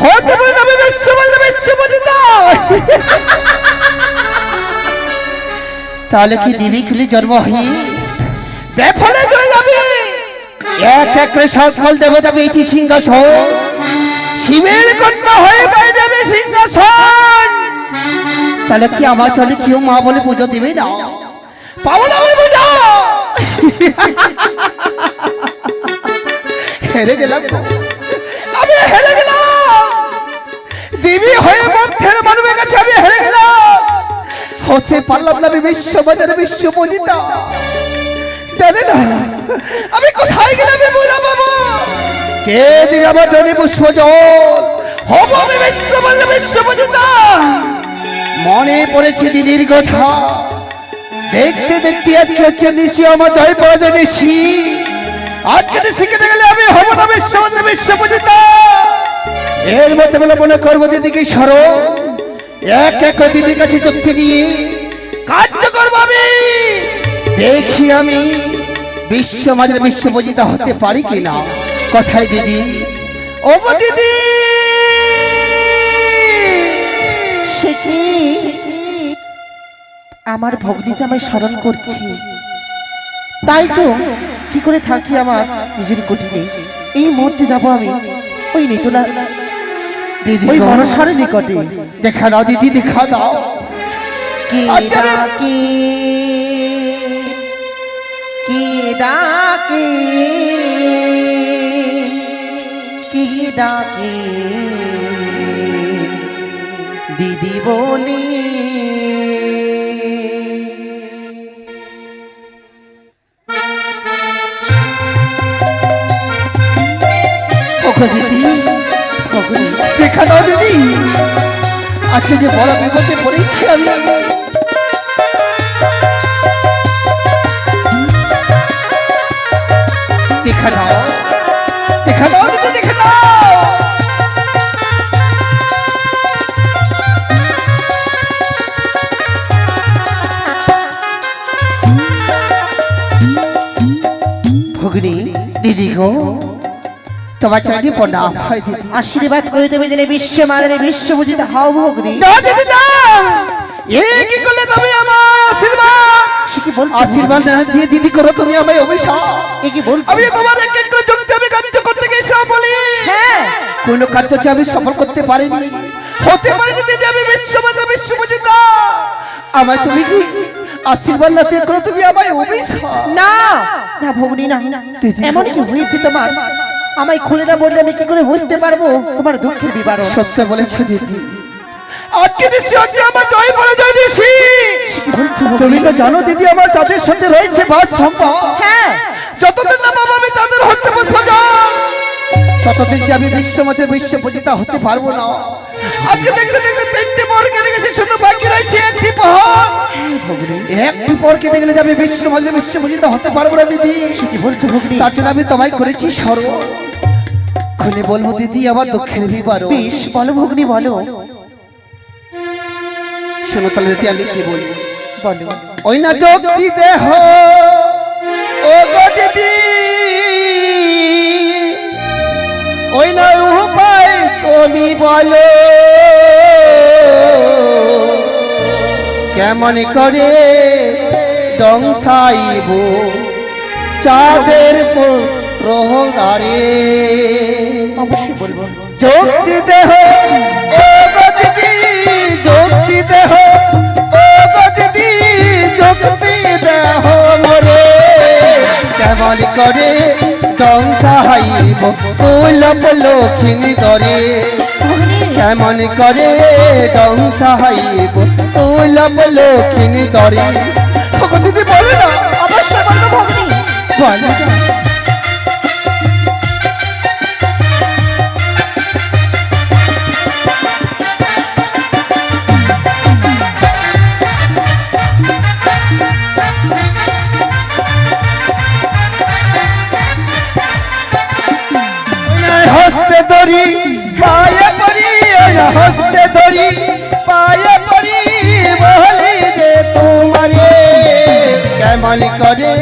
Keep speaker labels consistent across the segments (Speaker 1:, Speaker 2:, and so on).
Speaker 1: হতে পারে আমি বিশ্বপতিত। তাহলে কি দিবি খুলি জন্ম হই বেফলে চলে যাবি। এক এক করে সকল দেবতা পেয়েছি সিংহাসন, শিবের কন্যা হয়ে পাই যাবে সিংহাসন। তাহলে কি আমার চলে কেউ মা বলে পুজো দিবে না? পাবো না আমি পুজো। হেরে গেলাম, আমি হেরে গেলাম। দেবী হয়ে মুখের মানবের কাছে আমি হেরে গেলাম। হতে পারলাম না আমি বিশ্ববাজারে বিশ্বপূজিতা। জানে না আমি কোথায় গেলাম বাবা? কে দিবে আমার জন্য পুষ্প জল? হব আমি বিশ্ববাজারে বিশ্বপূজিতা। মনে পড়েছে দিদির কথা। দেখতে দেখতে আজকে হচ্ছে নিশি আমার জয় পরাজয় নিশি। আজকে শিখে গেলে আমি হব না বিশ্ববাজারে বিশ্বপূজিতা। এর মধ্যে বলে মনে করবো দিদিকে স্মরণ। এক এক করে দিদির কাছে যুক্তি নিয়ে কার্য করবো আমি। দেখি আমি বিশ্ববাজারে বিশ্বপূজিতা হতে পারি কিনা। কোথায় দিদি? ও গো দিদি,
Speaker 2: সে কি আমার ভগ্নী জামাই স্মরণ করছি? তাই তো কি করে থাকি আমার নিজের কুটিরে। এই মুহূর্তে যাব আমি ওই নিতলা
Speaker 1: দিদি
Speaker 2: ওই মনসার নিকটে।
Speaker 1: দেখা দাও দিদি, দেখা দাও।
Speaker 2: কি ডাকি কি ডাকি কি ডাকি দিদি বলি।
Speaker 1: দিদি দেখা দাও দিদি, আজকে যে বড় বিপদে পড়েছি আমি। দেখা দাও, দেখা দাও দিদি, দেখা দাও।
Speaker 2: ভগ্নী
Speaker 1: দিদি গো, তোমার চাইলে প্রণাম হয় দিদি।
Speaker 2: আশীর্বাদ করে দেবে যেন বিশ্ব মাদারে বিশ্বপূজিত হও ভগ্নী।
Speaker 1: না দিদি না, এ কি করলে তুমি আমার আশীর্বাদ?
Speaker 2: সে কি বলছো?
Speaker 1: আশীর্বাদ না দিয়ে দিদি করো তুমি আমায় অভিশাপ।
Speaker 2: এ কি বলছো?
Speaker 1: আমি তোমার এক এক করে যুক্তি আমি কার্য করতে গেছিলাম বলি।
Speaker 2: হ্যাঁ,
Speaker 1: কোন কার্য যে আমি সফল করতে পারিনি, হতে পারিনি দিদি আমি বিশ্ববাজারে বিশ্বপূজিতা। আমায় তুমি কি আশীর্বাদ না দিয়ে করো তুমি আমায় অভিশাপ?
Speaker 2: না না ভগ্নী না, এমন কি হয়েছে তোমার? আমায় খুলে না বললে আমি কি করে বুঝতে পারবো তোমার দুঃখের বিবরণ?
Speaker 1: সত্য বলেছো দিদি, আজকে নিশ্চয় আজকে আমার জয় পরাজয় নিশি।
Speaker 2: কি বলছো?
Speaker 1: তুমি তো জানো দিদি আমার যাদের সাথে রয়েছে বাদ সম্ভব।
Speaker 2: হ্যাঁ,
Speaker 1: যতদিন না বাবা আমি তাদের হতে বসবাজার, ততদিন যে আমি বিশ্বমাঝের বিশ্বপূজিতা হতে পারবো না। আজকে দেখতে দেখতে তিনটে পর কেটে গেছে, শুধু বাকি রয়েছে একটি পর। একটি পর কেটে গেলে যে আমি বিশ্বমাঝের বিশ্বপূজিতা হতে পারবো না দিদি।
Speaker 2: কি বলছো ভগ্নী?
Speaker 1: তার জন্য আমি তোমায় করেছি স্মরণ। খুলে বলবো দিদি আমার দুঃখের বিবরণ।
Speaker 2: বেশ বলো ভগ্নী, বলো
Speaker 1: শোনো তাহলে দিদি আমি কি বলবো।
Speaker 2: বলো।
Speaker 1: ওই না যোগী দেহ ও গো দিদি, ওই না উপায় তুমি বলো, কেমন করে ডংসাইব চাঁদের পুত্র হারে।
Speaker 2: অবশ্যই বলবো।
Speaker 1: যোগী দেহ ও গো দিদি, যোগী দেহ ও গো দিদি, যোগী দেহ মোরে, কেমন করে ডংসাইব তুলব লক্ষ্মী দরে। কেমন করে ডংসাইব তুলব লক্ষ্মী দরে। দিদি বলে না?
Speaker 2: অবশ্যই বলবো ভগ্নী।
Speaker 1: বলে না? হস্তে ধরি পায়ে পড়ি, হস্তে ধরি পায়ে পড়ি বলি যে তোমারে, কেমন করে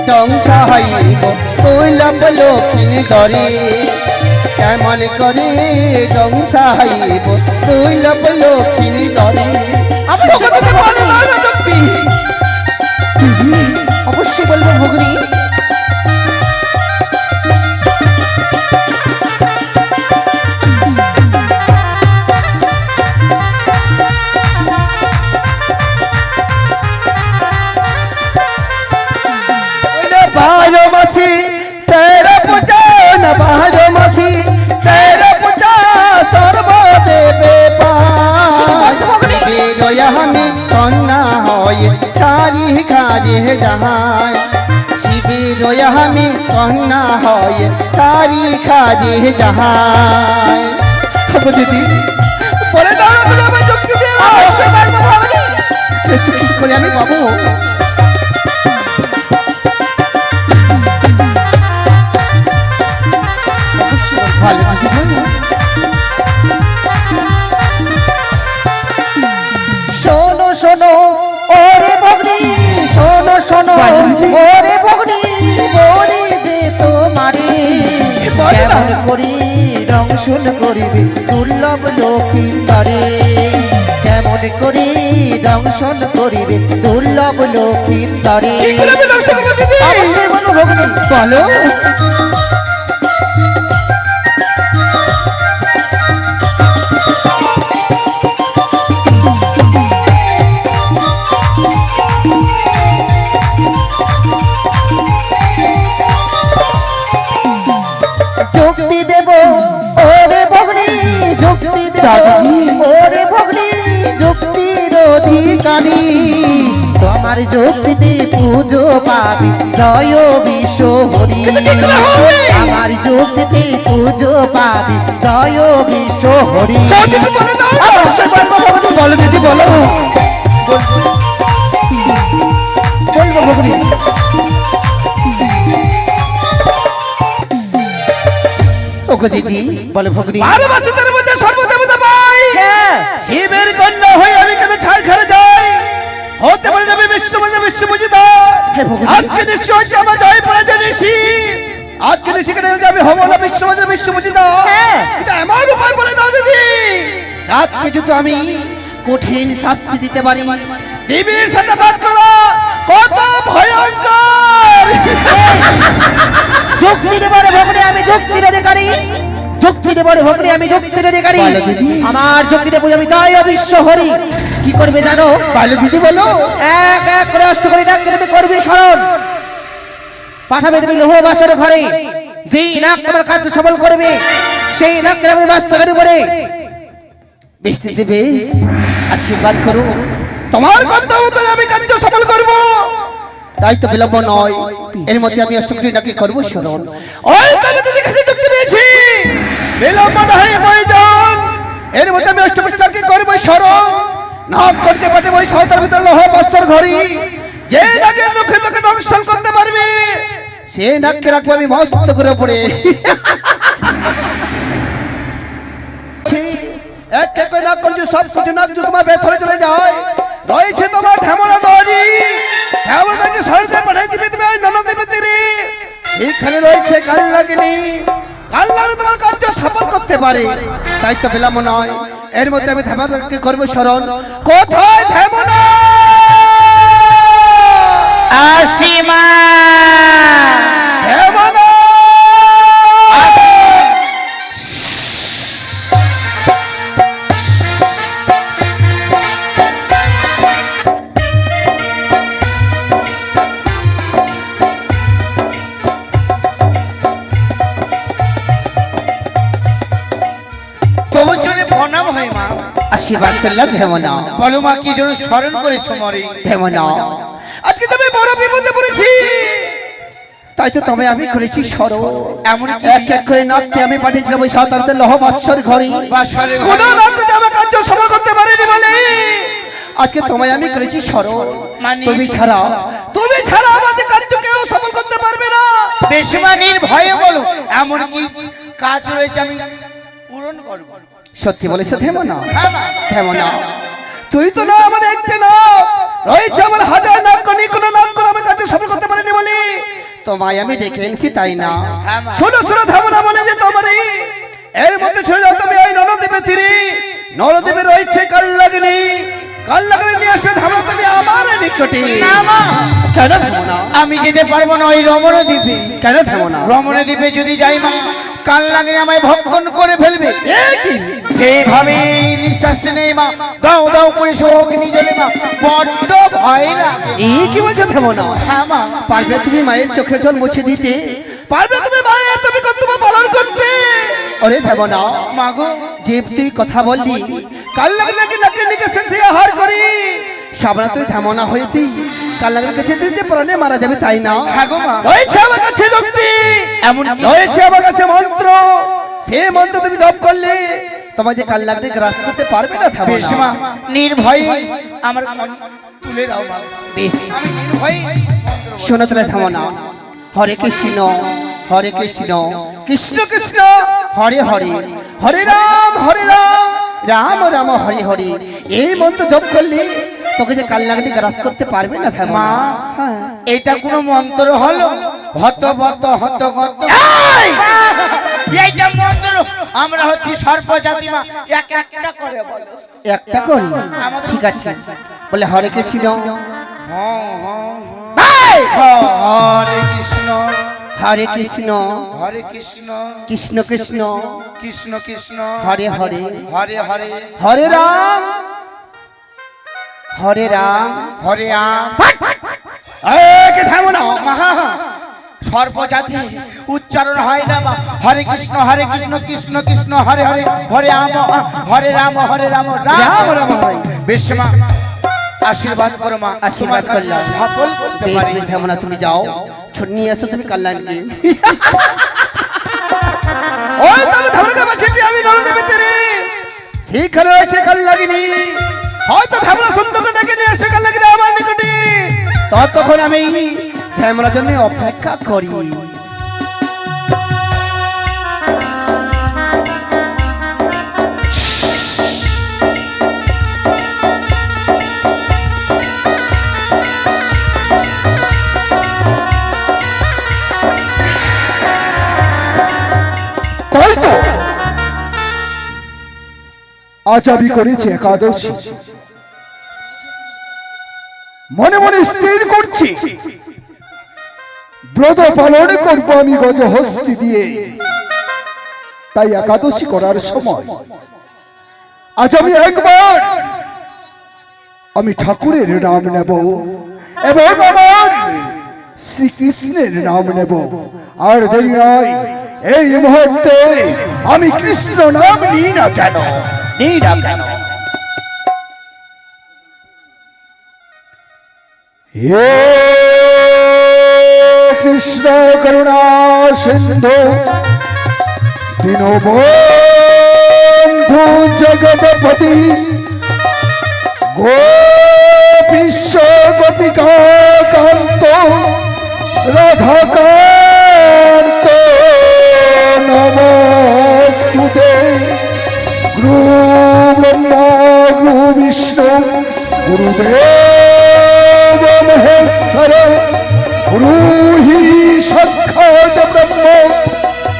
Speaker 1: ডংসাইব তুলব লক্ষ্মী দরে। কেমন করে সংসাইব দুর্লভ লক্ষ্মী তরে
Speaker 2: অবশ্যই বলবো ভগ্নী।
Speaker 1: बारो मसी तेरा पूजा न बारो मसी तेरा पूजा सर्वदेवे पारो हमें कन्या होय खारी खारी जहाय शिविर हमें कन्या होय खारी खारी जहाय दीदी बोले दाও না তুমি আমার যুক্তি দিও
Speaker 2: অবশ্যই বলবো ভগ্নী।
Speaker 1: একটু কি করে আমি পাবো ভালো কিছু ভালো
Speaker 2: শোনো শোনো ওরে ভগ্নী, শোনো শোনো ওরে ভগ্নী, বলি যে তোমারে কেমন করি দংশন করিবে দুর্লভ লক্ষিন্দরে, কেমন করি দংশন করিবে দুর্লভ লক্ষিন্দরে। অবশ্যই বলবো ভগ্নী।
Speaker 1: বলো
Speaker 2: যুক্তি দেব ওরে ভগ্নী, যুক্তি দেব ওরে ভগ্নী, যুক্তির অধিকারী তোমার যুক্তিতে পুজো পাবি জয় বিশ্ব হরি, আমার যুক্তিতে পুজো পাবি জয় বিশ্ব হরি। অবশ্যই বলবো ভগ্নী।
Speaker 1: বলো দিদি বলো
Speaker 2: বলবো ভগ্নী।
Speaker 1: ওগো দিদি
Speaker 2: বলে ভগ্নী।
Speaker 1: 12 বছরের মধ্যে সর্বদেবতা পাই
Speaker 2: হ্যাঁ
Speaker 1: শিবের কন্যা হয়ে আমি কেন ছাড় খেলে যাই হতে পারে আমি বিশ্বমজিত
Speaker 2: হে ভগবান।
Speaker 1: আজকে নিশ্চয় হচ্ছে আমার জয় পড়ে জানিসি আজকে নিশ্চয় কেন আমি হব না বিশ্বমজিত
Speaker 2: হ্যাঁ।
Speaker 1: এটা আমার উপায় বলে দাও দিদি আজকে যদি আমি কঠিন শাস্তি দিতে পারি দেবীর সাথে বাদ করো কত ভয়ঙ্কর
Speaker 2: যুক্তি দেবরে ভগ্নী, আমি যুক্তির অধিকারী, যুক্তি দেবরে ভগ্নী, আমি যুক্তির অধিকারী,
Speaker 1: বলো দিদি।
Speaker 2: আমার যুক্তিতে পুজো আমি জয় বিশ্ব হরি। কি করবে জানো?
Speaker 1: বলো দিদি বলো
Speaker 2: এক এক করে অষ্টকরি ডাক দেবে, করবি স্মরণ, পাঠাবে দেবে লোহ বাসর ঘরে, যেই নাক তোমার কাজ সফল করবে সেই নাককে আমি বাস্তবের উপরে
Speaker 1: বৃষ্টি দেবে আশীর্বাদ করো তোমার কথা মতো আমি কার্য সফল করব তাই তো বিলম্ব নয় এর মধ্যে আমি অষ্টকটি নাকি করব শরণ ওই তবে তোদের কাছে যুক্তি পেয়েছি বিলম্ব নয় প্রয়োজন এর মধ্যে আমি অষ্টকটি নাকি করব শরণ নাক করতে পারবে ওই সহতার ভিতর লোহ বৎসর ঘড়ি যে নাকের মুখে তোকে দংশন করতে পারবে সে নাককে রাখবো আমি মস্ত করে উপরে এক এক করে নাক কঞ্জু সব কিছু নাক জু তোমার বেথরে চলে যায় রয়েছে তোমার ঢেমনা দড়ি ঢেমনাকে সরতে পাঠিয়ে দিবে তুমি ওই ননদ দেবে তীরে এইখানে রয়েছে কাল লাগেনি কাল লাগে তোমার কার্য সফল করতে পারে তাই তো বিলম্ব নয় এর মধ্যে আমি ঢেমনাকে করবো স্মরণ কোথায় ঢেমনা
Speaker 2: আসিমা
Speaker 1: ঢেমনা আশীর্বাদ করলাম ঢেমনা
Speaker 3: বলো মা কি জন্য স্মরণ করেছো মরে
Speaker 1: ঢেমনা আজকে তুমি বড় বিপদে পড়েছি তাই তো তবে আমি করেছি সরো
Speaker 3: এমন কি
Speaker 1: এক এক করে নাককে আমি পাঠিয়েছিলাম ওই সাঁতারতে লহ বাৎসর ঘরে
Speaker 3: বাসরে
Speaker 1: কোন নাককে আমার কার্য সফল করতে পারিনি বলে আজকে তোমায় আমি করেছি সরো
Speaker 3: মানে?
Speaker 1: তুমি ছাড়া আমাদের কার্য কেউ সফল করতে পারবে না
Speaker 3: বেশমানির ভয়ে বলো এমন কি কাজ রয়েছে আমি পূরণ করব
Speaker 1: সত্যি বলেছো ঢেমনা
Speaker 3: হ্যাঁ মা
Speaker 1: ঢেমনা তুই তো না আমার একটি না রয়েছে আমার হাজার নাক কোনি কোন নাক করে আমি কার্য সফল করতে পারিনি বলে তোমায় আমি ডেকে এনেছি তাই না
Speaker 3: হ্যাঁ মা।
Speaker 1: শোনো ঢেমনা বলে যে তোমার এই রয়েছে কাল লাগনি নিয়ে আসবে ধামরা তুমি আমার নিকটে।
Speaker 3: না মা,
Speaker 1: কেন থামো না?
Speaker 3: আমি যেতে পারবো না ওই রমণদ্বীপে।
Speaker 1: কেন থামো না?
Speaker 3: রমণদ্বীপে যদি যাই মা, কাল লাগে আমায় ভক্ষণ করে ফেলবে।
Speaker 1: এ কি?
Speaker 3: যেভাবে নিঃশ্বাস নেই মা, দাও দাও করে অগ্নি জ্বলে মা, বড্ড ভয় লাগে।
Speaker 1: এই কি বলছো থামো না?
Speaker 3: হ্যাঁ মা,
Speaker 1: পারবে তুমি মায়ের চোখের জল মুছে দিতে? পারবে তুমি মায়ের তুমি কর্তব্য পালন করতে? ওরে থামো না
Speaker 3: মা গো,
Speaker 1: যে তুই কথা বললি কাল লাগে নাকি নাকি নিকে শেষে আহার করি সাবনা তুই থামো না হয়ে তুই কাল লাগার কাছে তুই যে প্রাণে মারা যাবে তাই না?
Speaker 3: হ্যাঁ গো মা,
Speaker 1: রয়েছে আমার কাছে যুক্তি,
Speaker 3: এমন কি?
Speaker 1: রয়েছে আমার কাছে মন্ত্র, সে মন্ত্র তুমি জপ করলে তোমার যে কাল লাগলে গ্রাস করতে পারবে না। থামো
Speaker 3: বেশ
Speaker 1: না।
Speaker 3: মা, নির্ভয়ে আমার মন তুলে দাও মা।
Speaker 1: বেশ
Speaker 3: আমি নির্ভয়ে
Speaker 1: শোনো তাহলে থামো না। হরে কৃষ্ণ কৃষ্ণ কৃষ্ণ হরে হরে, হরে রাম রাম রাম হরে হরে, এই মন্ত্র জপ করলে তোকে যে কাল লাগলে গ্রাস করতে পারবে না। থামো
Speaker 3: মা,
Speaker 1: না। হ্যাঁ।
Speaker 3: এটা কোনো মন্ত্র হলো? হতবত হতগত এইটা মন্ত্র। আমরা হচ্ছি সর্বজাতি মা, এক একটা করে বলো।
Speaker 1: একটা করি ঠিক আছে বলে হরে কৃষ্ণ
Speaker 3: হরে কৃষ্ণ
Speaker 1: হরে কৃষ্ণ
Speaker 3: হরে কৃষ্ণ
Speaker 1: কৃষ্ণ কৃষ্ণ
Speaker 3: কৃষ্ণ কৃষ্ণ
Speaker 1: হরে হরে,
Speaker 3: হরে হরে
Speaker 1: হরে রাম
Speaker 3: হরে আম।
Speaker 1: কে থামো না।
Speaker 3: মহা সর্বজাতি উচ্চারণ হয় না মা। হরে কৃষ্ণ কৃষ্ণ কৃষ্ণ হরে হরে, হরে রাম রাম
Speaker 1: রাম হরে।
Speaker 3: বেশ মা, আশীর্বাদ করো মা,
Speaker 1: আশীর্বাদ
Speaker 3: তোমাকে
Speaker 1: করলাম।
Speaker 3: সফল করতে
Speaker 1: বেশ
Speaker 3: পারি।
Speaker 1: বেশ থামো না, তুমি যাও ছোট নিয়ে আসো তুমি কল্যাণকে। ওই তবে থামো না বাচ্চাটি, আমি নলদে ভিতরে সেইখানে রয়েছে কল্যাণী, হয়তো থামো না সুন্দর করে ডেকে নিয়ে আসবে কল্যাণী আমার নিকটে, ততক্ষণ আমি থামার জন্য অপেক্ষা করি।
Speaker 4: তাই তো আজ আমি করেছি একাদশী, মনে মনে স্থির করছি ব্রত পালন করব আমি গজহস্তি দিয়ে। তাই একাদশী করার সময় আজ আমি একবার আমি ঠাকুরের নাম নেব এবং আমার শ্রীকৃষ্ণের নাম নেব। আর দেরি নয়, এই মুহূর্তে আমি কৃষ্ণ নাম নিই না কেন। হে কৃষ্ণ করুণা সিন্ধু দীনবন্ধু জগৎপতি গোপীশ গোপিকা কান্ত রাধাকান্ত নমস্তুতে। গুরু ব্রহ্মা গুরু বিষ্ণু গুরুদেব মহেশ্বর গুরু হি সাক্ষাৎ ব্রহ্ম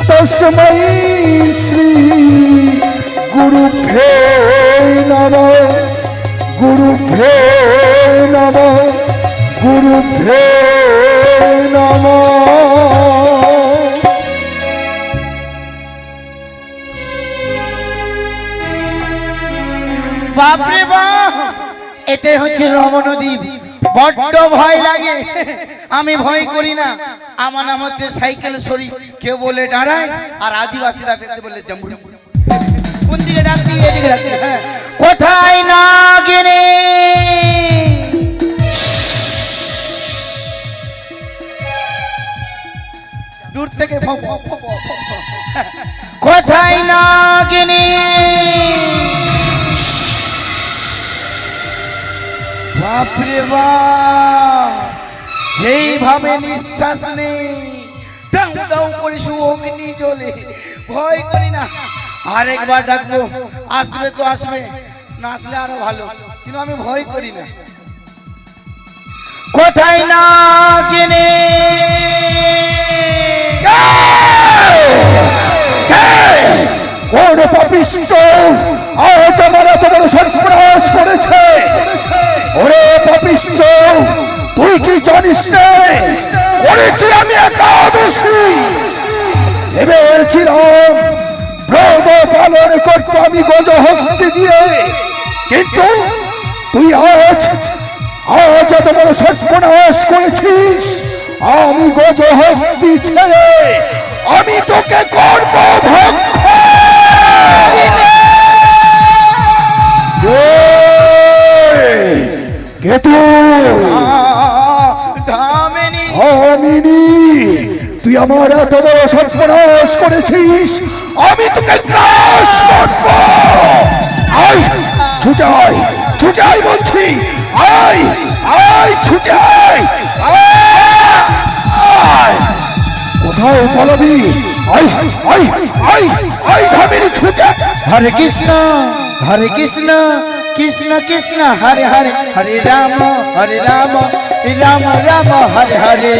Speaker 4: তস্मै শ্রী গুরুভ্যো নমঃ গুরুভ্যো নমঃ গুরুভ্যো নমঃ।
Speaker 3: বাপরে বাপ, এটাই হচ্ছে রমণদ্বীপ। বড্ড ভয় লাগে, আমি ভয় করি না। আমার নাম হচ্ছে সাইকেল সরি, কেউ বলে দাঁড়ায়, আর আদিবাসীরা বলে জম্বু। কোন দিকে ডাকছি? এদিকে ডাকছি। হ্যাঁ, কোথায় না গেলে দূর থেকে কোথায় না গেলে বাপরে বাপ, যেইভাবে নিঃশ্বাস নেই দাউ দাউ করে অগ্নি জ্বলে। ভয় করি না, আরেকবার ডাকবো, আসবে তো আসবে, না আসলে আরো ভালো, কিন্তু আমি ভয় করি না। কোথায় না গেলে
Speaker 4: কোন পাপিষ্ঠ আজ আমার এত বড় ভাবিস না, করেছি আমি একাদশী। ভেবেছিলাম ব্রত পালন করতে আমি গজহস্তি দিয়ে, কিন্তু তুই আজ এত বড় সর্বনাশ করেছিস। আমি গজহস্তি ছেড়ে আমি তোকে করব ভক্ষ। কে তুই?
Speaker 3: দামিনী
Speaker 4: আমিনি, তুই আমার এত বড় সর্বনাশ করেছিস, আমি তোকে গ্রাস করব। আয়, ছুটে আয়, ছুটে আয় বলছি, আয় আয়, ছুটে আয়, আয়। কোথায় পালাবি? আয় আয় আয় আয় ধামিনী, ছুটে।
Speaker 3: হরে কৃষ্ণ কৃষ্ণ কৃষ্ণ হরে হরে, হরে রাম রাম রাম হরে হরে।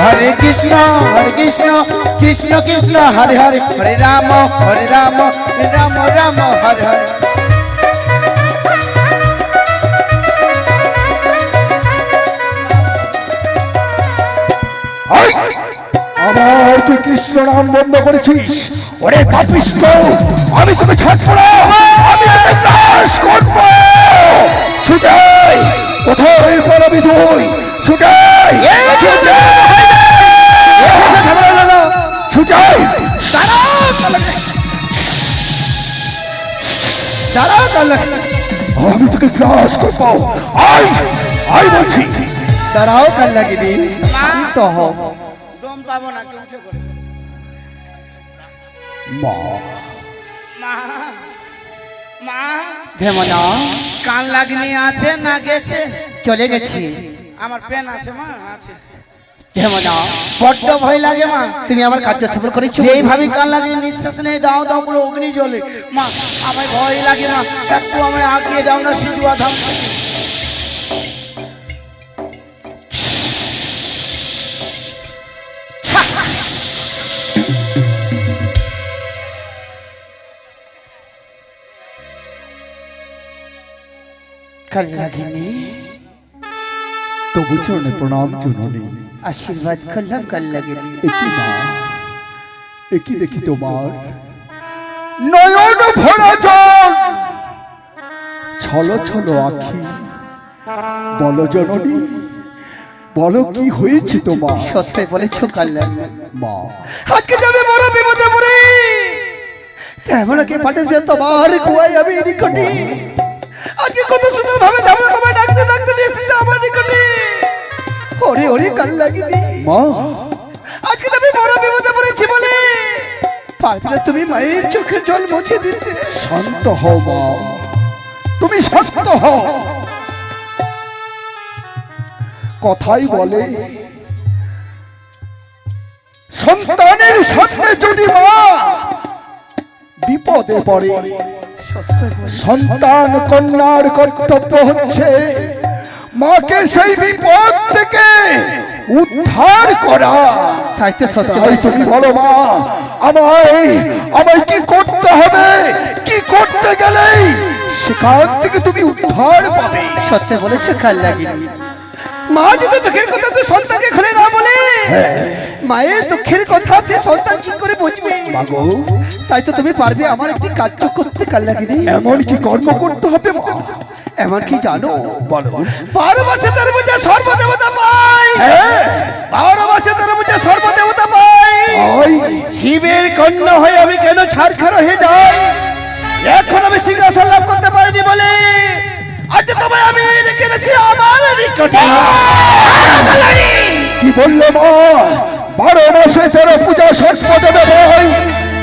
Speaker 3: হরে কৃষ্ণ কৃষ্ণ কৃষ্ণ হরে হরে, হরে রাম রাম রাম হরে হরে।
Speaker 4: আবার তুই কৃষ্ণ নাম বন্ধ করেছিস? ওরে পাপিষ্ঠ, আমি তোকে ছাড়বো না, আমি তোকে নাশ করব। ছুটে আয়, কোথায় পালাবি তুই? ছুটে আয়, ছুটে আয়, ছুটে আয়।
Speaker 1: দাঁড়াও কাল্লাকি,
Speaker 4: আমি তোকে গ্রাস করবো। আয় আয় বলছি।
Speaker 1: দাঁড়াও কাল্লাকিনি, শান্ত হও।
Speaker 3: দম পাবো না, কেউ উঠে বসে।
Speaker 4: মা,
Speaker 3: মা মা
Speaker 1: ধেমনা,
Speaker 3: কান লাগনি আছে না গেছে?
Speaker 1: চলে গেছি।
Speaker 3: আমার পেন আছে মা, আছে।
Speaker 1: ধেমনা,
Speaker 3: বড্ড ভয় লাগে মা।
Speaker 1: তুমি আমার কার্য সফল করেছো।
Speaker 3: যেইভাবে কান লাগনি নিঃশ্বাস নেই, দাও দাও করে অগ্নি জ্বলে। মা আমার ভয় লাগে না, একটু আমায় আগিয়ে দাও না সিজুয়া ধাম।
Speaker 1: কাল্লাকিনি,
Speaker 4: তবু চরণে প্রণাম জননী।
Speaker 1: আশীর্বাদ করলাম কাল্লাকিনি।
Speaker 4: একই মা, একই দেখি তোমার নয়ন ভরা জল, ছলো ছলো আখি। বলো জননী, বলো কি হয়েছে তোমার?
Speaker 1: সত্যি বলেছো কাল্লাকিনি।
Speaker 4: মা,
Speaker 1: আজকে যাবে বড় বিপদে পড়ে, তেমন কি পাঠিয়েছে তোমার কুয়াই আমি নিকটে। আজকে কত সুন্দর ভাবে তেমন তোমায় ডাকতে ডাকতে নিয়ে এসেছে আমার নিকটে। ওরে ওরে কাল্লাকিনি,
Speaker 4: মা,
Speaker 1: আজকে তুমি বড় বিপদে পড়েছি বলে পারবে না তুমি মায়ের চোখের জল মুছে দিতে।
Speaker 4: শান্ত হও মা, তুমি শান্ত হও। কথাই বলে, সন্তানের সামনে যদি মা বিপদে পড়ে, সন্তান কন্যার কর্তব্য হচ্ছে মাকে সেই বিপদ থেকে উদ্ধার করা।
Speaker 1: তাই তো সত্যি
Speaker 4: তাই তুমি বলো মা, আমায় কি করতে হবে? কি করতে গেলে সেখান থেকে তুমি উদ্ধার পাবে?
Speaker 1: সত্যি বলেছো কাল্লাকিনি। মা যদি দুঃখের কথা তো সন্তানকে খুলে না বলে, মায়ের দুঃখের কথা সে সন্তান কি করে বুঝবে?
Speaker 4: মাগো,
Speaker 1: তাই তো তুমি পারবে আমার একটি কার্য করতে কাল্লাকিনি।
Speaker 4: এমন কি কর্ম করতে হবে মা?
Speaker 1: এমন কি জানো?
Speaker 4: বলো।
Speaker 1: 12 মাসে তার মধ্যে সর্বদেবতা পাই। 12 মাসে তার মধ্যে সর্বদেবতা পাই। শিবের কন্যা হয়ে আমি কেন ছাড়খাড় হয়ে যাই? এখন আমি সিংহাসন লাভ করতে পারিনি বলে আজ তোমায় আমি রেখে এনেছি আমার নিকটে।
Speaker 4: কি বললে মা? 12 মাসে 13 পূজা সর্বদেবে ভাই,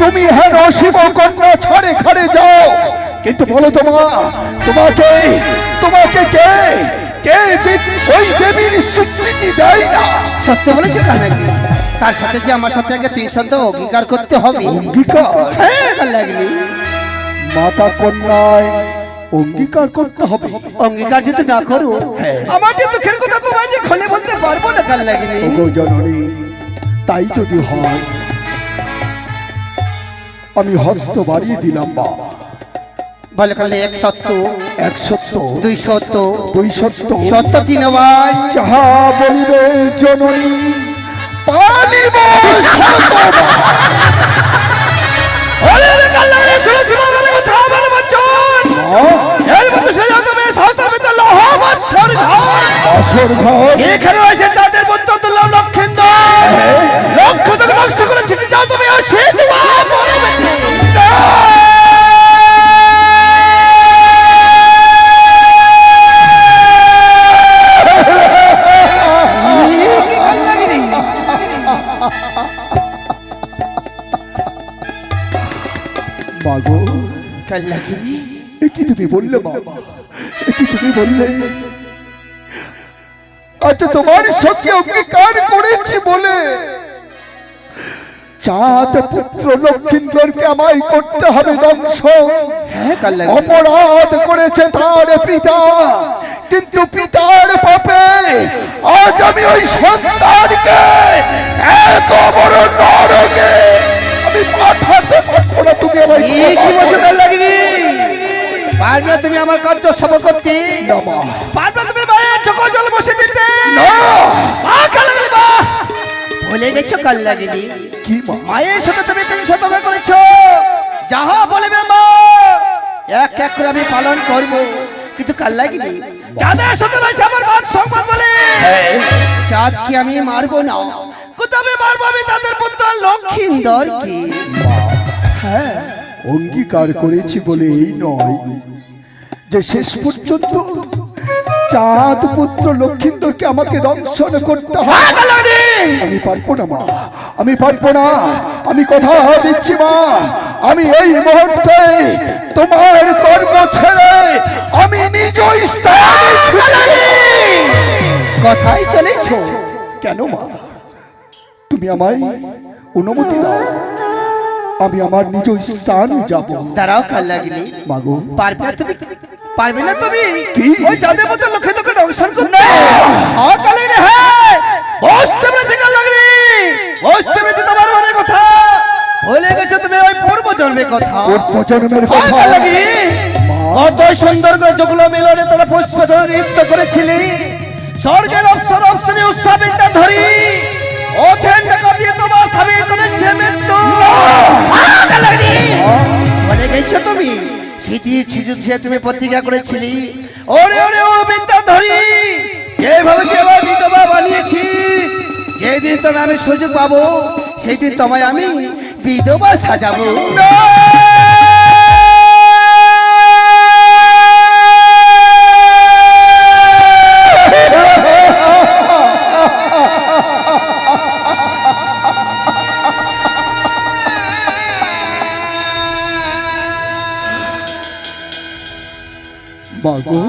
Speaker 4: তুমি হেন শিব কন্যা ছাড়ে খাড়ে যাও। কিন্তু বলো তো মা, তোমাকে কে ওই দেবীর স্বীকৃতি দেয় না?
Speaker 1: সত্য বলেছে কাল্লাকিনি। তার সাথে যে আমার সাথে আগে 3 শব্দ অঙ্গীকার করতে হবে।
Speaker 4: অঙ্গীকার?
Speaker 1: হ্যাঁ কাল্লাকিনি,
Speaker 4: মাতা কন্যায় অঙ্গীকার করতে হবে।
Speaker 1: অঙ্গীকার যদি না করো আমার যে দুঃখের কথা তোমায় যে খুলে বলতে পারবো না কাল্লাকিনি।
Speaker 4: ওগো জননী, তাই যদি হয় আমি হস্ত বাড়িয়ে দিলাম মা।
Speaker 1: বলে কালে 170
Speaker 4: 170
Speaker 1: 270
Speaker 4: 270
Speaker 1: 70 তিন ভাই
Speaker 4: যাহা বলিবে জননী পালিব শতবার।
Speaker 1: ওরে রে কাল্লারে শুনেছিল বলে কথা বলে বচ্চন এর মধ্যে সে যাতে মে সাউতার ভিতর লহ বৎসর ঘর
Speaker 4: আসর ঘর
Speaker 1: এখানে রয়েছে তাদের মধ্যে দুল্লাহ লক্ষিন্দর লক্ষ থেকে নষ্ট করে ছিটে যাও তুমি আসে
Speaker 4: মাগো
Speaker 1: কাল্লাগিনি
Speaker 4: এ কি তুমি বললে মা, এ কি তুমি বললে? আচ্ছা তোমার সঙ্গে অঙ্গীকার করেছি বলে চাঁদ পুত্র লক্ষিন্দরকে আমায় করতে হবে ধ্বংস।
Speaker 1: হ্যাঁ কাল্লাগিনি
Speaker 4: অপরাধ করেছে তার পিতা, কিন্তু পিতার পাপে আজ আমি ওই সন্তানকে এত বড় নরকে আমি পাঠাতে পারবো না। তুমি আমায়
Speaker 1: এই কি বলছো কাল্লাগিনি? পারবে না তুমি আমার কার্য সফল করতে?
Speaker 4: না মা,
Speaker 1: পারবে না তুমি মায়ের চোখ জল বসে দিতে?
Speaker 4: না।
Speaker 1: মা কাল্লাগিনি মা ভুলে গেছো কাল্লাগিনি
Speaker 4: কি মা?
Speaker 1: মায়ের সাথে তুমি 300 টাকা করেছো, যাহা বলবে মা এক এক করে আমি পালন করব। কিন্তু কাল্লাগিনি যাদের সাথে রয়েছে আমার বাদ সংবাদ বলে চাঁদকে আমি মারবো না, কিন্তু আমি মারবো আমি তাদের পুত্র লক্ষিন্দরকে।
Speaker 4: অঙ্গীকার করেছি বলে এই নয় যে শেষ পর্যন্ত চাঁদ পুত্র লক্ষিন্দরকে আমাকে দংশন করতে হবে। আমি পারবো না মা, আমি পারবো না। আমি কথা দিচ্ছি মা, আমি এই মুহূর্তে তোমার কর্ম ছেড়ে আমি নিজ স্থানে ছুটে।
Speaker 1: কথাই চলেছো
Speaker 4: কেন মা? তুমি আমায় অনুমতি দাও, আমি আমার নিজ স্থানে যাব।
Speaker 1: দাঁড়াও কাল্লাগিনি
Speaker 4: মাগো
Speaker 1: পারবে না তুমি? পারবে না তুমি
Speaker 4: কি?
Speaker 1: ওই যাদের মধ্যে লক্ষ্য লক্ষ্য দংশন করতে? হ্যাঁ কাল্লাগিনি হ্যাঁ বুঝতে পেরেছি কাল্লাগিনি, বুঝতে পেরেছি তোমার মনের কথা। ভুলে গেছো তুমি ওই পূর্ব জন্মের কথা।
Speaker 4: প্রজন্মের
Speaker 1: হ্যাঁ
Speaker 4: কথা
Speaker 1: কাল্লাগিনি কত সুন্দর করে যগুলো মিলনে তোরা পুষ্প নৃত্য করেছিলি, স্বর্গের অপসর অপসরে উৎসবিতা ধরি ওঠেন টাকা দিয়ে তোমার স্বামী করেছে মৃত্যু। বলে গেছো তুমি স্মৃতি ছিজুছে তুমি প্রতিজ্ঞা করেছিলি, ওরে ওরে ও বিদ্যা ধরি যেভাবে যেভাবে বিধবা বানিয়েছিস, যেদিন তবে আমি সুযোগ পাবো সেই দিন তোমায় আমি বিধবা সাজাবো।
Speaker 4: মাগো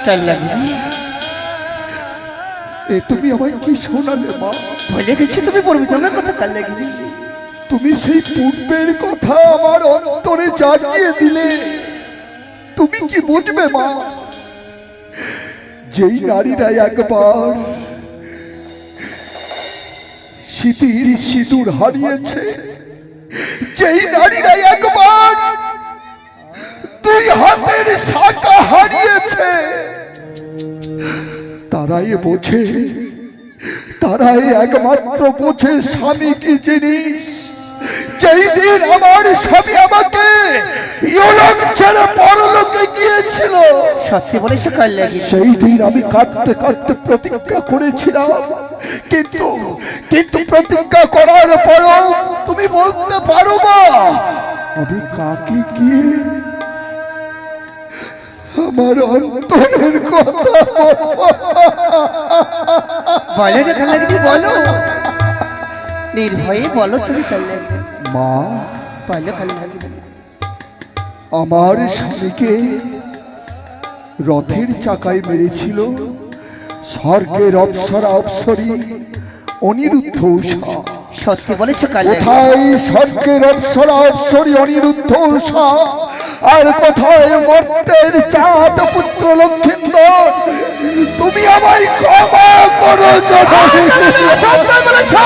Speaker 1: কাল্লাগিনি
Speaker 4: এ তুমি আমায় কি শোনালে মা?
Speaker 1: ভুলে গেছি তুমি পূর্ব জন্মের কথা কাল্লাগিনি।
Speaker 4: তুমি সেই পূর্বের কথা আমার অন্তরে জাগিয়ে দিলে। তুমি কি বুঝবে মা, যেই নারীরা একবার স্মৃতির সিঁদুর হারিয়েছে, যেই নারীরা একবার দুই হাতের শাখা হারিয়েছে, তারাই বোঝে, তারাই একমাত্র বোঝে স্বামী কি জিনিস। যেই দিন আমার স্বামী আমাকে ইহলোক ছেড়ে পরলোকে গিয়েছিল,
Speaker 1: সত্যি বলেছো কাল্লাগিনি।
Speaker 4: সেই দিন আমি কাঁদতে কাঁদতে প্রতিজ্ঞা করেছিলাম, কিন্তু কিন্তু প্রতিজ্ঞা করার পরও তুমি বলতে পারো মা আমি কাকে গিয়ে আমার অন্তরের কথা
Speaker 1: বলো রে কাল্লাগিনি বলো, নির্ভয়ে বলো তুমি কাল্লাগিনি,
Speaker 4: মা?
Speaker 1: বলো কাল্লাগিনি।
Speaker 4: আমার স্বামীকে রথের চাকায় মেরেছিল স্বর্গের অপ্সরা অপ্সরী অনিরুদ্ধ উষা।
Speaker 1: সত্যি বলেছো কাল্লাগিনি।
Speaker 4: কোথায় স্বর্গের অপ্সরা অপ্সরী অনিরুদ্ধ উষা, আর কোথায় মর্তের চাঁদ পুত্র লক্ষিন্দর? তুমি আমায় ক্ষমা করো জননী।
Speaker 1: সত্যি বলেছো,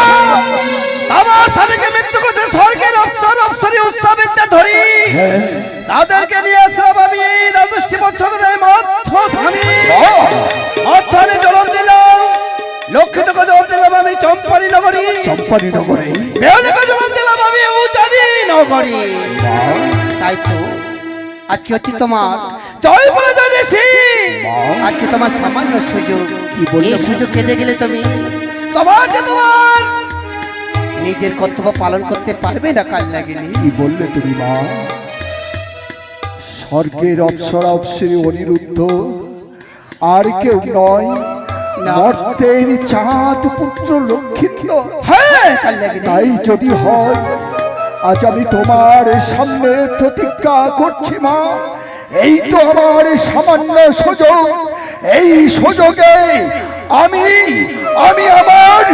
Speaker 1: আমার স্বামীকে মৃত্যু করেছে স্বর্গের অপসর অপসরী উৎসবিদ্যা ধরি, তাদেরকে নিয়ে আসলাম আমি দ্বাদশটি বছরের মধ্যাহ্নে জলম দিলাম, লক্ষ্মীতকে জলম দিলাম আমি চম্পারি নগরী,
Speaker 4: চম্পারি নগরে
Speaker 1: বেউনিকে জলম দিলাম আমি উজানি নগরী। তাই তো আজকে হচ্ছে তোমার জয় বলে জানিয়েছি, আজকে তোমার সামান্য সুযোগ,
Speaker 4: কি বললে
Speaker 1: এই সুযোগ কেটে গেলে তুমি তোমার নিজের কর্তব্য পালন করতে পারবে না। কাল লাগেনি
Speaker 4: কি বললে তুমি মা? স্বর্গের অপ্সরা অপ্সরী অনিরুদ্ধ আর কেউ নয়, মর্তের চাঁদ পুত্র লক্ষ্মীন্দর।
Speaker 1: হ্যাঁ কাল লাগেনি।
Speaker 4: তাই যদি হয় আজ আমি তোমার সামনে প্রতিজ্ঞা করছি মা, এই তো আমার সামান্য সুযোগ, এই সুযোগে আমি আমার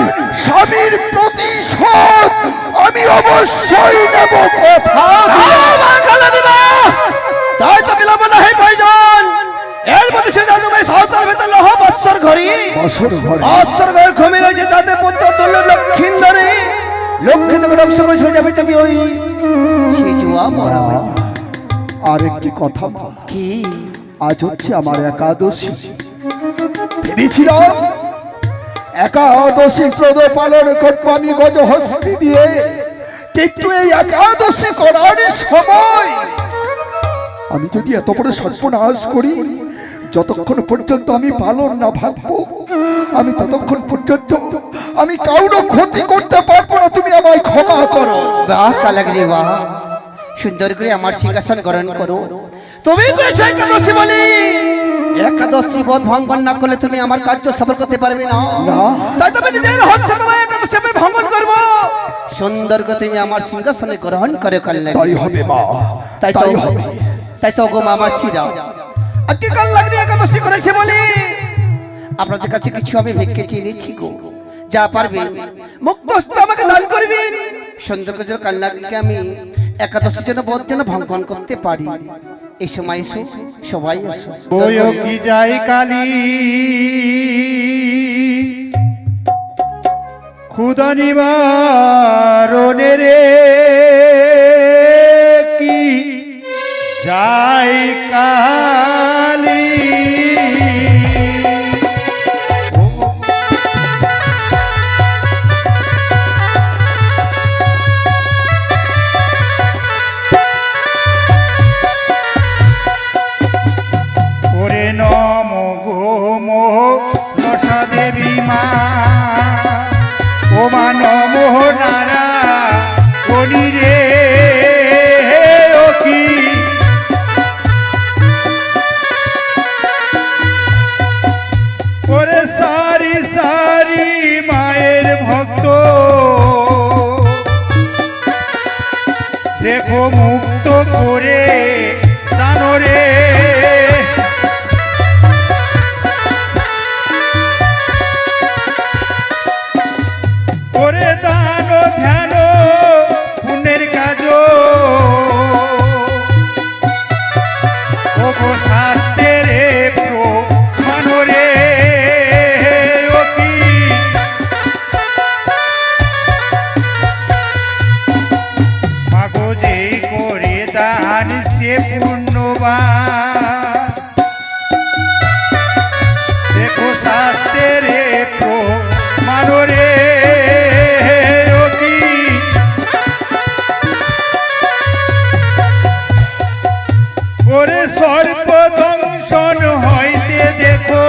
Speaker 4: স্বামীর প্রতিশোধ আমি অবশ্যই নেব। কথা
Speaker 1: তাই তো বিলম্ব নাহি প্রয়োজন, এর মধ্যে সে জাদু ভাই সাঁওতাল ভেতর লহ বৎসর ঘড়ি,
Speaker 4: বছর ঘরে
Speaker 1: বৎসর ঘর ঘুমিয়ে রয়েছে যাতে পুত্র তুল্য লক্ষ্মীন্দরে, লক্ষ্মী তোকে লক্ষ্য করে সরে যাবে তুমি ওই সে জুয়া মরা।
Speaker 4: আর একটি কথা মা,
Speaker 1: কি?
Speaker 4: আজ হচ্ছে আমার একাদশী। ভেবেছিলাম একাদশী ব্রত পালন করবো আমি গজহস্তি দিয়ে, কিন্তু এই একাদশী করার সময় আমি যদি এত বড় সর্বনাশ করি, যতক্ষণ পর্যন্ত আমি পালন না ভাববো আমি ততক্ষণ পর্যন্ত আমি কাউকে ক্ষতি করতে পারবো না। তুমি আমায় ক্ষমা করো।
Speaker 1: বাহ কালাগরি বাহ, সুন্দর করে আমার সিংহাসন গ্রহণ করো। তুমি করেছো একাদশী বলি, একাদশী বোধ ভঙ্গন না করলে তুমি আমার কার্য সফল করতে পারবে না। তাই তুমি নিজের হস্তে তোমার একাদশী আমি ভঙ্গন করবো। সুন্দর করে তুমি আমার সিংহাসনে গ্রহণ করে কাল্লা।
Speaker 4: তাই হবে মা,
Speaker 1: তাই হবে। তাই তো গো মামা শিরা আজকে কাল লাগনি একাদশী করেছে বলি আপনাদের কাছে কিছু আমি ভিক্ষে চেয়ে নিচ্ছি গো, যা পারবে মুক্ত হস্তে আমাকে দান করবেন। সুন্দর করে কাল লাগনিকে আমি একাদশীর জন্য বোধ যেন ভঙ্গন করতে পারি। এই সময় এসো, সবাই এসো।
Speaker 5: বইও কি যাই কালী ক্ষুধা নিবারণে রে, কি যাই কালী ওরে নম গো মো দশা দেবী মা, ও মা নম নারা অনি রে, ও কি ওরে সারি সারি মায়ের ভক্ত দেখো মুক্ত করে দানরে, ওরে দান ধ্যান পুণ্যের কাজ ও গো শাস্ত্রের প্রমাণরে, ও কি মাগো যে করে দান সে পুণ্যবান, দেখো শাস্ত্রের প্রমাণরে, ও কি ওরে সর্বদংশন হইতে দেখো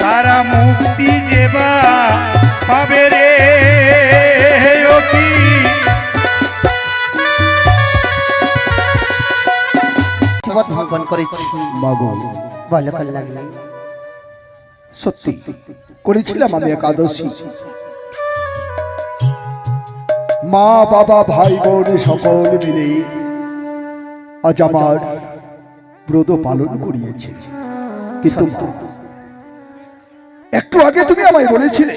Speaker 5: তারা মুক্তি যেবা পাবে রে, ও কি
Speaker 1: বোধ ভঙ্গন করেছি
Speaker 4: মাগো
Speaker 1: ভালো কাল লাগলো।
Speaker 4: সত্যি করেছিলাম আমি একাদশী। মা বাবা ভাই বোন সকল মিলে আজ আমার ব্রত পালন করিয়েছে, কিন্তু মা, একটু আগে তুমি আমায় বলেছিলে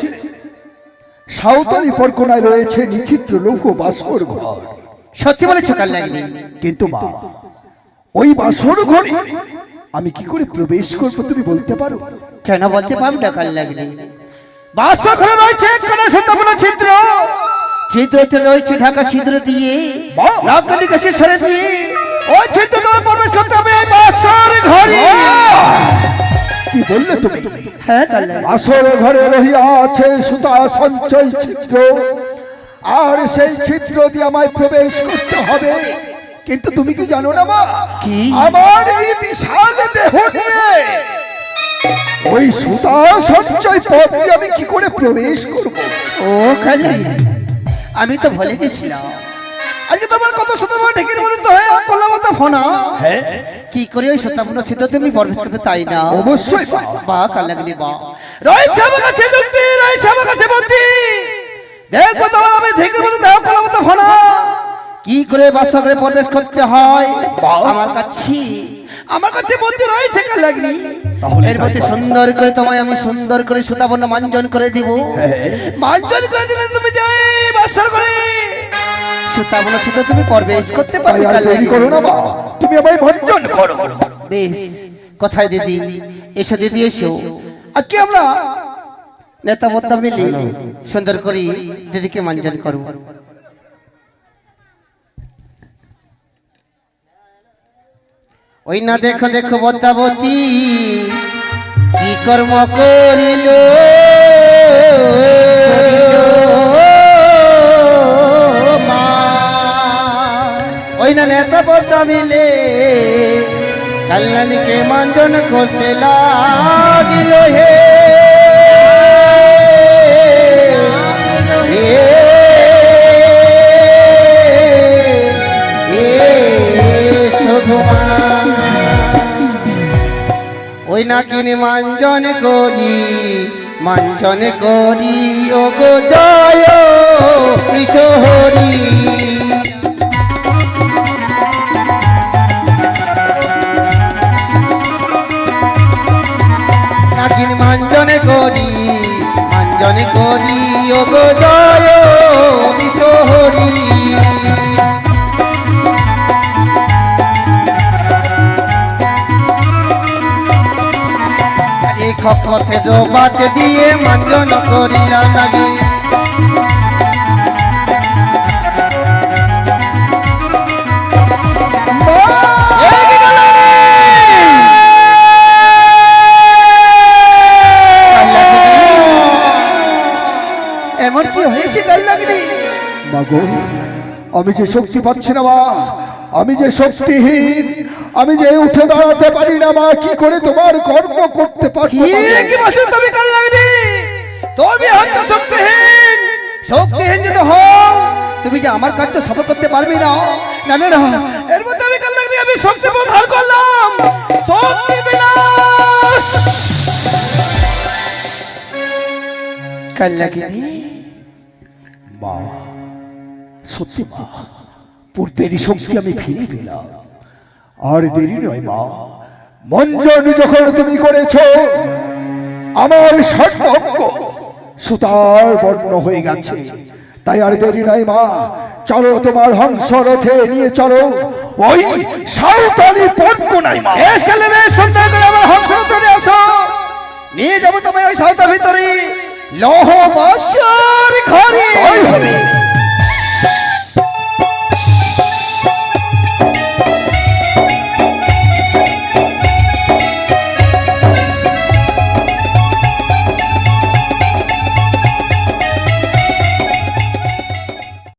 Speaker 4: সাঁওতালি পরগনায় রয়েছে নিচিত্র লৌহ বাসর ঘর।
Speaker 1: সত্যি বলেছো কাল লাগনি,
Speaker 4: কিন্তু মা ওই বাসর ঘরে আমি কি করে প্রবেশ করবো তুমি বলতে পারো?
Speaker 1: কেন বলতে পারবো না কাল লাগনি? বাসর ঘরে রয়েছে কোন সুন্দরবন চিত্র, ছিদ্রতে রয়েছে ঢাকা ছিদ্র দিয়ে
Speaker 4: বাহ!
Speaker 1: নাগলিকে সরে দিয়ে ওই ছিদ্র তোমায় প্রবেশ করতে হবে এই বাসর ঘরে।
Speaker 4: কি বললে তুমি?
Speaker 1: হ্যাঁ কাল্লানি।
Speaker 4: আসল ঘরে রহিয়া আছে সুতা সঞ্চয় ছিদ্র, আর সেই ছিদ্র দিয়ে আমায় প্রবেশ করতে হবে। কিন্তু তুমি কি জানো না মা,
Speaker 1: কি?
Speaker 4: আমার এই বিশাল দেহ নিয়ে ওই সুতা সঞ্চয় পথ দিয়ে আমি কি করে প্রবেশ করব?
Speaker 1: ও কাল্লানি, আমি তো ভুলে গেছিলাম। আজকে তোমার কত সুন্দর ঢেকির মধ্যে তো হয়ে করলাম তো ফোনা।
Speaker 4: হ্যাঁ,
Speaker 1: কি করে ওই সত্যাপূর্ণ ছিদ্র তুমি প্রবেশ করবে তাই না?
Speaker 4: অবশ্যই মা।
Speaker 1: বা কাল্লানি বা রয়েছে আমার কাছে যুক্তি, রয়েছে আমার কাছে বুদ্ধি। দেখবো তোমার আমি ঢেকির মধ্যে দেহ করলাম তো ফোনা কি করে বাসরে প্রবেশ করতে হয় আমার কাছে বুদ্ধি রয়েছে কাল্লানি।
Speaker 4: তাহলে
Speaker 1: এর
Speaker 4: তাই
Speaker 1: মধ্যে
Speaker 4: করো।
Speaker 1: সুন্দর করে তোমায় আমি সুন্দর করে সুতাবর্ণ মাঞ্জন করে দিব। মাঞ্জন করে দিলে তুমি যাই বাসর করে সুতাবর্ণ ছিদ্র তুমি প্রবেশ করতে
Speaker 4: তাই
Speaker 1: পারবে
Speaker 4: আর দেরি
Speaker 1: কাল্লানি।
Speaker 4: করো না মা, তুমি আমায় ভঞ্জন করো।
Speaker 1: বেশ, কোথায় দিদি? এসো দিদি এসো। আজকে আমরা নেতা বত্তা মিলে সুন্দর করে দিদিকে মাঞ্জন করব। ওই না দেখো দেখো বদ্দাবতী কি কর্ম করিল, মা। ওই না নেতা বদ্দা মিলে কাল্লানিকে মাঞ্জন করতে লাগিল হে। ওই না কিনে মাঞ্জন করি ও গো জয় কিশোরী। নাকিন মাঞ্জন করি ও গো জয় কিশোরী। খপসে জবাত দিয়ে মাঞ্জন করিলাম নাকি। এমন কি হয়েছে কাল্লানি?
Speaker 4: মাগো, আমি যে শক্তি পাচ্ছি না মা, আমি যে শক্তিহীন, আমি যে উঠে দাঁড়াতে পারি না মা, কি করে তোমার কর্ম করতে পারি?
Speaker 1: কি বলছো তুমি কাল্লানি? তুমি হচ্ছে শক্তিহীন যদি হও তুমি যে আমার কাজ সফল করতে পারবি না। না না না, এর মধ্যে আমি কাল্লানি আমি শক্তি প্রধান করলাম, শক্তি দিলাম কাল্লানি।
Speaker 4: মা, সত্যি মা, পূর্বেরই শক্তি আমি ফিরে পেলাম। আর দেরি নয় মা, মঞ্জন যখন তুমি করেছ, আমার সর্বজ্ঞ সুতার বর্ণ হয়ে গেছে। তাই আর দেরি নয় মা, চলো তোমার হংস রথে নিয়ে চলো ওই সাঁওতালি পর্ক নাই মা।
Speaker 1: বেশ কালে বেশ সুন্দর করে আমার হংস রথে আসো, নিয়ে যাবো তোমায় ওই সাঁওতার ভিতরে লৌহ বৎসর ঘরে।
Speaker 4: তাই হবে।